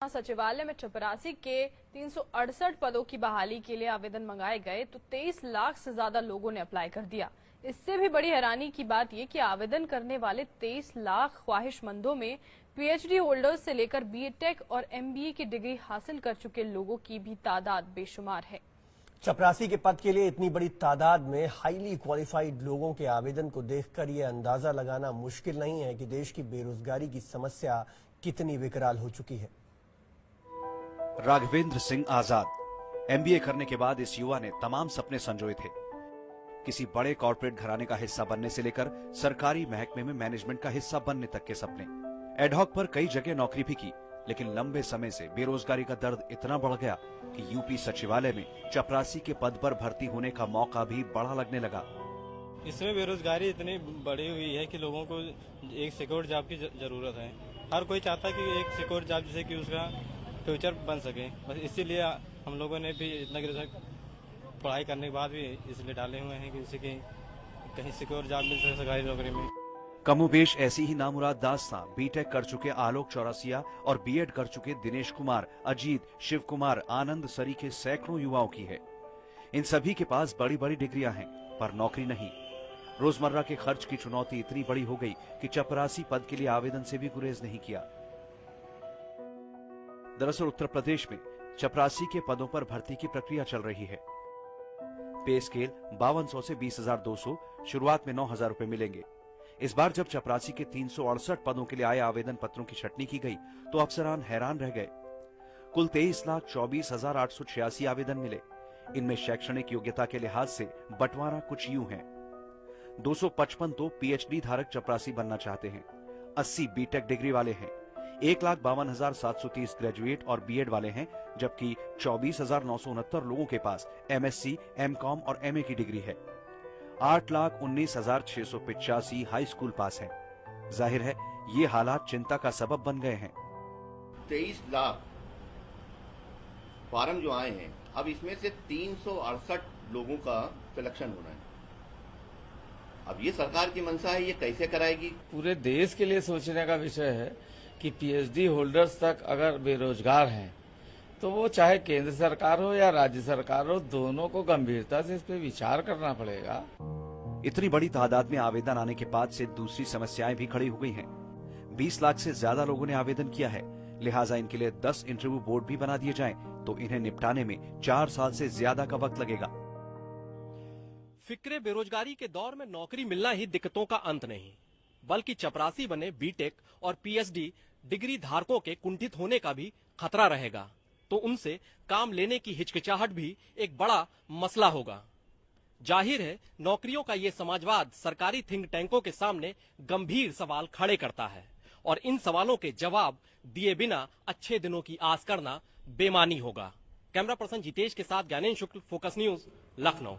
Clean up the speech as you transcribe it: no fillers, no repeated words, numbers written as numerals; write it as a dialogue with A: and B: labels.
A: सचिवालय में चपरासी के 368 पदों की बहाली के लिए आवेदन मंगाए गए तो 23 लाख से ज्यादा लोगों ने अप्लाई कर दिया। इससे भी बड़ी हैरानी की बात यह कि आवेदन करने वाले 23 लाख ख्वाहिशमंदों में पीएचडी होल्डर्स से लेकर बीटेक और एमबीए की डिग्री हासिल कर चुके लोगों की भी तादाद बेशुमार है।
B: चपरासी के पद के लिए इतनी बड़ी तादाद में हाईली क्वालिफाइड लोगों के आवेदन को देखकर यह अंदाजा लगाना मुश्किल नहीं है कि देश की बेरोजगारी की समस्या कितनी विकराल हो चुकी है।
C: राघवेंद्र सिंह आजाद एमबीए करने के बाद इस युवा ने तमाम सपने संजोए थे। किसी बड़े कॉर्पोरेट घराने का हिस्सा बनने से लेकर सरकारी महकमे में मैनेजमेंट का हिस्सा बनने तक के सपने। एडहॉक पर कई जगह नौकरी भी की, लेकिन लंबे समय से बेरोजगारी का दर्द इतना बढ़ गया कि यूपी सचिवालय में चपरासी के पद पर भर्ती होने का मौका भी बड़ा लगने लगा।
D: इसमें बेरोजगारी इतनी बढ़ी हुई है कि लोगों को एक सिक्योर जॉब की जरूरत है। हर कोई चाहता है कि एक सिक्योर जॉब जिससे कि उसका फ्यूचर बन सके। बस इसीलिए हम लोगों ने भी इतना पढ़ाई करने के बाद भी इसलिए डाले हुए हैं कि जैसे कि कहीं सिक्योर जॉब मिल सके सरकारी नौकरी में।
C: कमोबेश ऐसी ही नामुराद दास्तां बीटेक कर चुके आलोक चौरसिया और बीएड कर चुके दिनेश कुमार, अजीत, शिव कुमार, आनंद सरी के सैकड़ों युवाओं की है। इन सभी के पास बड़ी बड़ी डिग्रियां हैं, पर नौकरी नहीं। रोजमर्रा के खर्च की चुनौती इतनी बड़ी हो गई कि चपरासी पद के लिए आवेदन से भी गुरेज नहीं किया। दरअसल उत्तर प्रदेश में चपरासी के पदों पर भर्ती की प्रक्रिया चल रही है। पे स्केल 5200 से 20,200, शुरुआत में 9,000 रुपए मिलेंगे। इस बार जब चपरासी के 368 पदों के लिए आए आवेदन पत्रों की छटनी की गई तो अफसरान हैरान रह गए। कुल 23,24,886 आवेदन मिले। इनमें शैक्षणिक योग्यता के लिहाज से बंटवारा कुछ यूं है। 255 तो पीएचडी धारक चपरासी बनना चाहते हैं, 80 बीटेक डिग्री वाले हैं, 1,52,730 ग्रेजुएट और बीएड वाले हैं, जबकि 24,969 लोगों के पास एमएससी, एमकॉम और एमए की डिग्री है। 8,19,685 हाई स्कूल पास हैं। जाहिर है ये हालात चिंता का सबब बन गए हैं।
E: 23 लाख फार्म जो आए हैं, अब इसमें से 368 लोगों का सिलेक्शन होना है। अब ये सरकार की मंशा है, ये कैसे कराएगी?
F: पूरे देश के लिए सोचने का विषय है कि पीएचडी होल्डर्स तक अगर बेरोजगार हैं तो वो चाहे केंद्र सरकार हो या राज्य सरकार हो, दोनों को गंभीरता से इस पे विचार करना पड़ेगा।
C: इतनी बड़ी तादाद में आवेदन आने के बाद से दूसरी समस्याएं भी खड़ी हो गई हैं। 20 लाख से ज्यादा लोगों ने आवेदन किया है, लिहाजा इनके लिए 10 इंटरव्यू बोर्ड भी बना दिए जाएं तो इन्हें निपटाने में 4 साल से ज्यादा का वक्त लगेगा।
G: फिक्रे बेरोजगारी के दौर में नौकरी मिलना ही दिक्कतों का अंत नहीं, बल्कि चपरासी बने बीटेक और पीएचडी डिग्री धारकों के कुंठित होने का भी खतरा रहेगा, तो उनसे काम लेने की हिचकिचाहट भी एक बड़ा मसला होगा। जाहिर है नौकरियों का ये समाजवाद सरकारी थिंक टैंकों के सामने गंभीर सवाल खड़े करता है और इन सवालों के जवाब दिए बिना अच्छे दिनों की आस करना बेमानी होगा। कैमरा पर्सन जितेश के साथ ज्ञानेंद्र शुक्ल, फोकस न्यूज, लखनऊ।